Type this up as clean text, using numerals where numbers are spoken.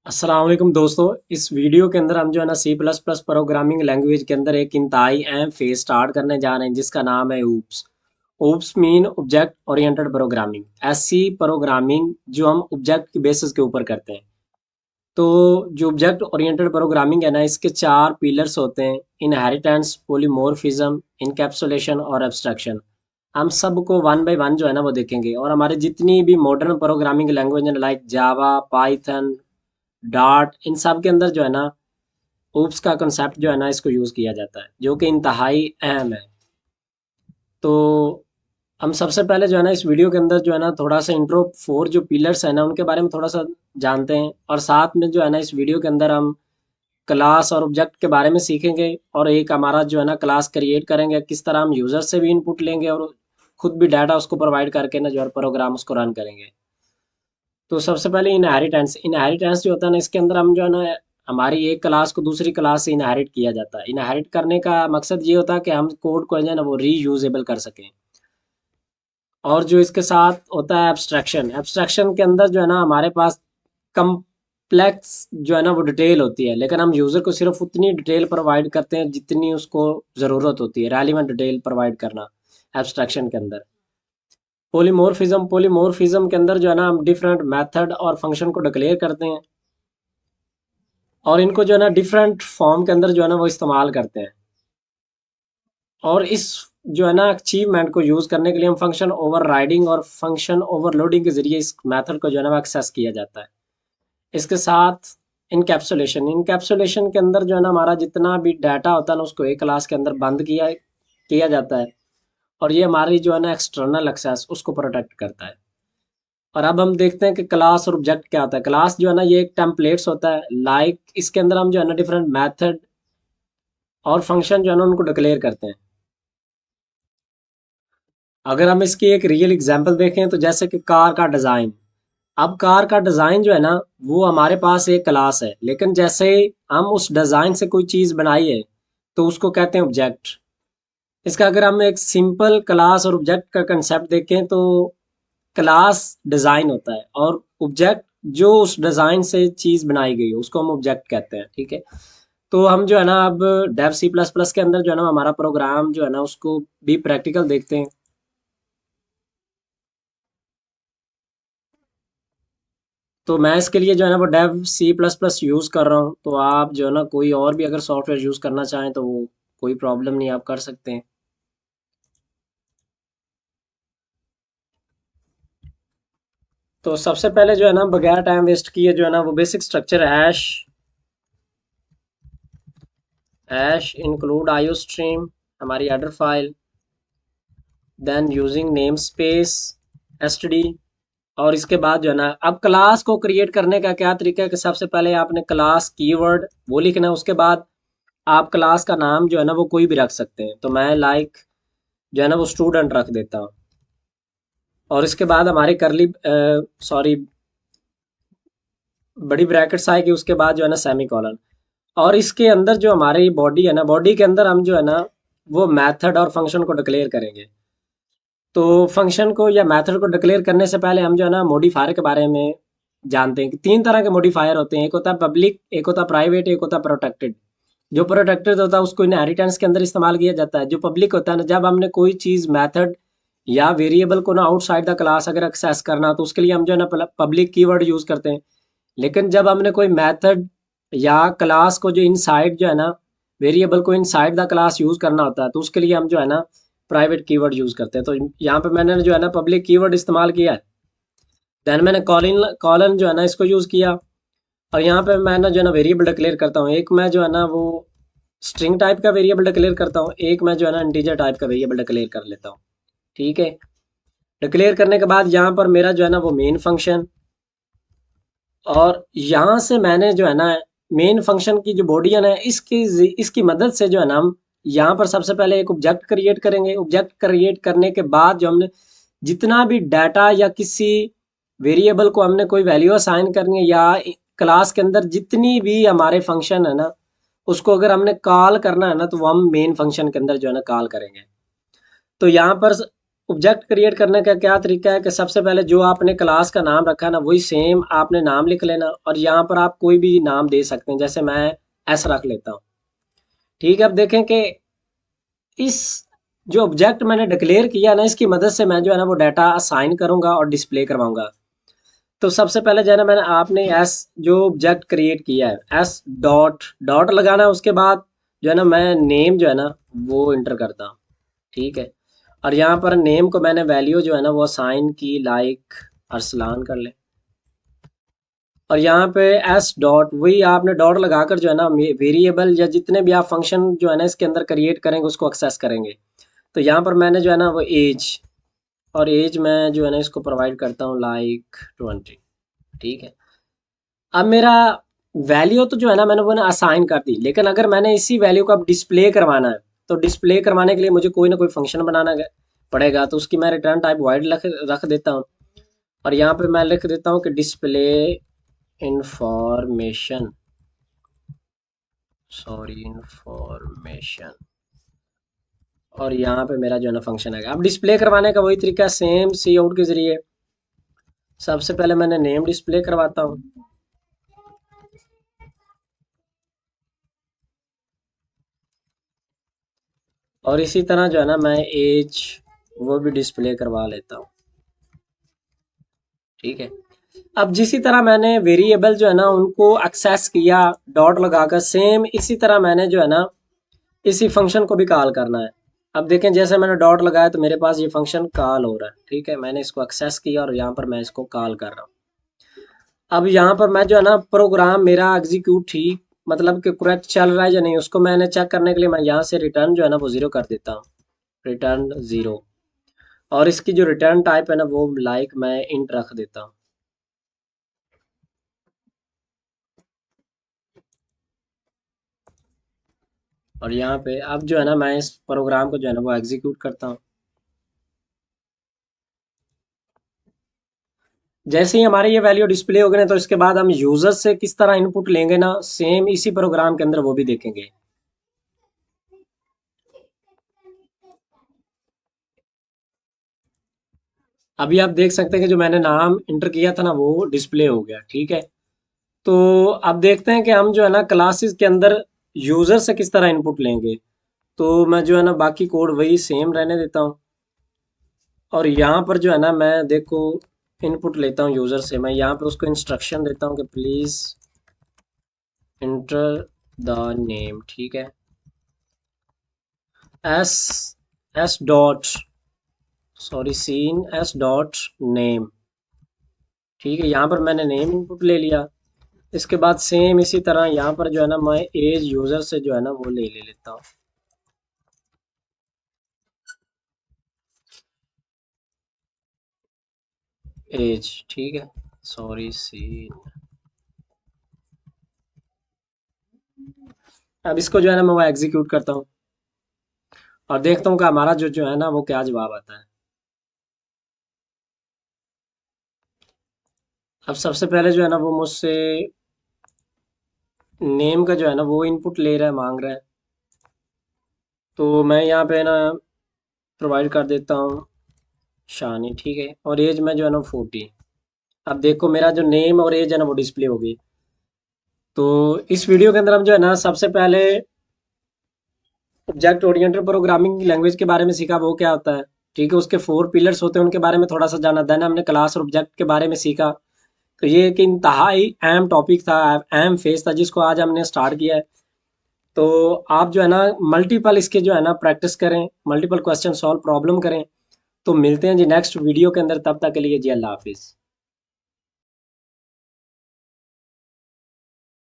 अस्सलाम वालेकुम दोस्तों। इस वीडियो के अंदर हम जो है ना C plus plus programming language के अंदर एक इंतहाई अहम फेज स्टार्ट करने जा रहे हैं जिसका नाम है oops. Oops mean object oriented programming. ऐसी प्रोग्रामिंग जो हम ऑब्जेक्ट की बेसिस के ऊपर करते हैं। तो जो ऑब्जेक्ट ओरिएंटेड प्रोग्रामिंग है ना, इसके चार पिलर्स होते हैं: इनहेरिटेंस, पॉलीमॉर्फिज्म, इनकैप्सुलेशन और एब्स्ट्रैक्शन। हम सबको वन बाय वन जो है ना वो देखेंगे, और हमारे जितनी भी मॉडर्न प्रोग्रामिंग लैंग्वेज है लाइक जावा, पाइथन, डार्ट, इन सब के अंदर जो है ना ऊप्स का कंसेप्ट जो है ना इसको यूज़ किया जाता है, जो कि इंतहाई अहम है। तो हम सबसे पहले जो है ना इस वीडियो के अंदर जो है ना थोड़ा सा इंट्रो फोर जो पिलर्स है ना उनके बारे में थोड़ा सा जानते हैं, और साथ में जो है ना इस वीडियो के अंदर हम क्लास और ऑब्जेक्ट के बारे में सीखेंगे, और एक हमारा जो है ना क्लास क्रिएट करेंगे, किस तरह हम यूज़र से भी इनपुट लेंगे और खुद भी डाटा उसको प्रोवाइड करके ना जो है प्रोग्राम उसको रन करेंगे। तो सबसे पहले इनहेरिटेंस। इनहेरिटेंस जो होता है ना, इसके अंदर हम जो है ना हमारी एक क्लास को दूसरी क्लास से इनहेरिट किया जाता है। इनहेरिट करने का मकसद ये होता है कि हम कोड को जो है ना वो रीयूजेबल कर सकें। और जो इसके साथ होता है एब्स्ट्रैक्शन। एब्स्ट्रैक्शन के अंदर जो है ना हमारे पास कम्प्लेक्स जो है ना वो डिटेल होती है, लेकिन हम यूज़र को सिर्फ उतनी डिटेल प्रोवाइड करते हैं जितनी उसको ज़रूरत होती है, रेलिवेंट डिटेल प्रोवाइड करना एब्स्ट्रैक्शन के अंदर। पॉलीमॉर्फिज्म। पॉलीमॉर्फिज्म के अंदर जो है ना हम डिफरेंट मेथड और फंक्शन को डिक्लेयर करते हैं, और इनको जो है ना डिफरेंट फॉर्म के अंदर जो है ना वो इस्तेमाल करते हैं। और इस जो है ना अचीवमेंट को यूज़ करने के लिए हम फंक्शन ओवरराइडिंग और फंक्शन ओवरलोडिंग के जरिए इस मेथड को जो है ना वो एक्सेस किया जाता है। इसके साथ इनकैप्सुलेशन। इनकैप्सुलेशन के अंदर जो है ना हमारा जितना भी डाटा होता है ना उसको एक क्लास के अंदर बंद किया किया जाता है, और ये हमारी जो है ना एक्सटर्नल एक्सेस उसको प्रोटेक्ट करता है। और अब हम देखते हैं कि क्लास और ऑब्जेक्ट क्या होता है। क्लास जो है ना ये एक टेम्पलेट्स होता है, लाइक इसके अंदर हम जो है ना डिफरेंट मेथड और फंक्शन जो है ना उनको डिक्लेयर करते हैं। अगर हम इसकी एक रियल एग्जांपल देखें तो जैसे कि कार का डिज़ाइन। अब कार का डिज़ाइन जो है ना वो हमारे पास एक क्लास है, लेकिन जैसे हम उस डिज़ाइन से कोई चीज़ बनाई है तो उसको कहते हैं ऑब्जेक्ट। इसका अगर हम एक सिंपल क्लास और ऑब्जेक्ट का कंसेप्ट देखें तो क्लास डिज़ाइन होता है, और ऑब्जेक्ट जो उस डिज़ाइन से चीज़ बनाई गई है उसको हम ऑब्जेक्ट कहते हैं। ठीक है। तो हम जो है ना अब डेव सी प्लस प्लस के अंदर जो है ना हमारा प्रोग्राम जो है ना उसको भी प्रैक्टिकल देखते हैं। तो मैं इसके लिए जो है ना वो Dev C plus plus use कर रहा हूँ। तो आप जो है ना कोई और भी अगर सॉफ्टवेयर यूज़ करना चाहें तो वो कोई प्रॉब्लम नहीं, आप कर सकते हैं। तो सबसे पहले जो है ना बगैर टाइम वेस्ट किए जो है ना वो basic structure hash. Hash include IO stream, हमारी header file, then using namespace STD. और इसके बाद जो है ना अब क्लास को क्रिएट करने का क्या तरीका है कि सबसे पहले आपने क्लास कीवर्ड वो लिखना है। उसके बाद आप क्लास का नाम जो है ना वो कोई भी रख सकते हैं, तो मैं लाइक जो है ना वो स्टूडेंट रख देता हूँ। और इसके बाद हमारी करली सॉरी बड़ी ब्रैकेट्स आएगी, उसके बाद जो है ना सेमी कॉलन। और इसके अंदर जो हमारी बॉडी है ना, बॉडी के अंदर हम जो है ना वो मेथड और फंक्शन को डिक्लेयर करेंगे। तो फंक्शन को या मेथड को डिक्लेयर करने से पहले हम जो है ना मॉडिफायर के बारे में जानते हैं कि तीन तरह के मॉडिफायर होते हैं। एक होता है पब्लिक, एक होता है प्राइवेट, एक होता है प्रोटेक्टेड। जो प्रोटेक्टेड होता है उसको इनहेरिटेंस के अंदर इस्तेमाल किया जाता है। जो पब्लिक होता है ना, जब हमने कोई चीज़ मेथड या वेरिएबल को ना आउटसाइड द क्लास अगर एक्सेस करना तो उसके लिए हम जो है ना पब्लिक कीवर्ड यूज़ करते हैं। लेकिन जब हमने कोई मेथड या क्लास को जो इनसाइड जो है ना वेरिएबल को इनसाइड द क्लास यूज़ करना होता है तो उसके लिए हम जो है ना प्राइवेट कीवर्ड यूज़ करते हैं। तो यहाँ पे मैंने जो है ना पब्लिक कीवर्ड इस्तेमाल किया है। देन मैंने कॉलन कॉलन जो है ना इसको यूज़ किया, और यहाँ पे मैं ना जो है ना वेरिएबल डिक्लेयर करता हूँ। एक मैं जो है ना वो स्ट्रिंग टाइप का वेरिएबल डिक्लेयर करता हूँ, एक मैं जो है ना इंटीजर टाइप का वेरिएबल डिक्लेयर कर लेता हूँ। ठीक है। डिक्लेयर करने के बाद यहाँ पर मेरा जो है ना वो मेन फंक्शन, और यहाँ से मैंने जो है ना मेन फंक्शन की जो बॉडी है ना इसकी इसकी मदद से जो है ना हम यहाँ पर सबसे पहले एक ऑब्जेक्ट क्रिएट करेंगे। ऑब्जेक्ट क्रिएट करने के बाद जो हमने जितना भी डाटा या किसी वेरिएबल को हमने कोई वैल्यू असाइन करनी है, या क्लास के अंदर जितनी भी हमारे फंक्शन है ना उसको अगर हमने कॉल करना है ना तो वो हम मेन फंक्शन के अंदर जो है ना कॉल करेंगे। तो यहाँ पर ऑब्जेक्ट क्रिएट करने का क्या तरीका है कि सबसे पहले जो आपने क्लास का नाम रखा है ना वही सेम आपने नाम लिख लेना, और यहाँ पर आप कोई भी नाम दे सकते हैं, जैसे मैं एस रख लेता हूँ। ठीक है, अब देखें कि इस जो ऑब्जेक्ट मैंने डिक्लेयर किया ना इसकी मदद से मैं जो है ना वो डाटा असाइन करूंगा और डिस्प्ले करवाऊंगा। तो सबसे पहले जो है ना मैंने आपने एस जो ऑब्जेक्ट क्रिएट किया है एस डॉट डॉट लगाना है, उसके बाद जो है ना मैं नेम जो है ना वो इंटर करता हूँ। ठीक है, और यहाँ पर नेम को मैंने वैल्यू जो है ना वो असाइन की, लाइक अरसलान कर ले। और यहाँ पे एस डॉट वही आपने डॉट लगाकर जो है ना वेरिएबल या जितने भी आप फंक्शन जो है ना इसके अंदर क्रिएट करेंगे उसको एक्सेस करेंगे। तो यहाँ पर मैंने जो है ना वो एज, और एज मैं जो है ना इसको प्रोवाइड करता हूँ लाइक 20। ठीक है, अब मेरा वैल्यू तो जो है ना मैंने वो ना असाइन कर दी, लेकिन अगर मैंने इसी वैल्यू को अब डिस्प्ले करवाना है तो डिस्प्ले करवाने के लिए मुझे कोई ना कोई फंक्शन बनाना पड़ेगा। तो उसकी मैं रिटर्न टाइप वाइड रख देता हूँ, और यहाँ पे मैं लिख देता हूँ कि डिस्प्ले इंफॉर्मेशन, सॉरी इंफॉर्मेशन, और यहाँ पे मेरा जो है ना फंक्शन आएगा। अब डिस्प्ले करवाने का वही तरीका है सेम सी आउट के जरिए। सबसे पहले मैंने नेम डिस्प्ले करवाता हूँ, और इसी तरह जो है ना मैं एज वो भी डिस्प्ले करवा लेता हूँ। ठीक है, अब जिसी तरह मैंने वेरिएबल जो है ना उनको एक्सेस किया डॉट लगाकर, सेम इसी तरह मैंने जो है ना इसी फंक्शन को भी कॉल करना है। अब देखें जैसे मैंने डॉट लगाया तो मेरे पास ये फंक्शन कॉल हो रहा है। ठीक है, मैंने इसको एक्सेस किया और यहाँ पर मैं इसको कॉल कर रहा हूँ। अब यहाँ पर मैं जो है ना प्रोग्राम मेरा एग्जीक्यूट ठीक मतलब कि करेक्ट चल रहा है या नहीं उसको मैंने चेक करने के लिए मैं यहाँ से रिटर्न जो है ना वो ज़ीरो कर देता हूँ, रिटर्न ज़ीरो। और इसकी जो रिटर्न टाइप है ना वो लाइक मैं इंट रख देता हूँ। और यहाँ पे अब जो है ना मैं इस प्रोग्राम को जो है ना वो एग्जीक्यूट करता हूँ। जैसे ही हमारे ये वैल्यू डिस्प्ले हो गए ना तो इसके बाद हम यूजर से किस तरह इनपुट लेंगे ना सेम इसी प्रोग्राम के अंदर वो भी देखेंगे। अभी आप देख सकते हैं कि जो मैंने नाम इंटर किया था ना वो डिस्प्ले हो गया। ठीक है, तो अब देखते हैं कि हम जो है ना क्लासेस के अंदर यूजर से किस तरह इनपुट लेंगे। तो मैं जो है ना बाकी कोड वही सेम रहने देता हूँ, और यहाँ पर जो है ना मैं देखो इनपुट लेता हूँ यूजर से। मैं यहाँ पे उसको इंस्ट्रक्शन देता हूँ कि प्लीज इंटर द नेम। ठीक है, S S dot sorry scene S dot name. ठीक है, यहाँ पर मैंने नेम इनपुट ले लिया। इसके बाद सेम इसी तरह यहाँ पर जो है ना मैं एज यूजर से जो है ना वो ले लेता हूँ, एज। ठीक है, सॉरी सीन। अब इसको जो है ना मैं वो एग्जीक्यूट करता हूँ और देखता हूँ कि हमारा जो है ना वो क्या जवाब आता है। अब सबसे पहले जो है ना वो मुझसे नेम का जो है ना वो इनपुट ले रहा है, मांग रहा है। तो मैं यहाँ पे ना प्रोवाइड कर देता हूँ शानी। ठीक है, और एज में जो है ना 40। अब देखो मेरा जो नेम और एज है ना वो डिस्प्ले हो गई। तो इस वीडियो के अंदर हम जो है ना सबसे पहले ऑब्जेक्ट ओरिएंटेड प्रोग्रामिंग लैंग्वेज के बारे में सीखा, वो क्या होता है। ठीक है, उसके 4 पिलर्स होते हैं उनके बारे में थोड़ा सा जाना। देन हमने क्लास और ऑब्जेक्ट के बारे में सीखा। तो ये एक इंतहाई अहम टॉपिक था, अहम फेज था जिसको आज हमने स्टार्ट किया है। तो आप जो है ना मल्टीपल इसके जो है ना प्रैक्टिस करें, मल्टीपल क्वेश्चन सॉल्व प्रॉब्लम करें। तो मिलते हैं जी नेक्स्ट वीडियो के अंदर, तब तक के लिए जी अल्लाह हाफिज़।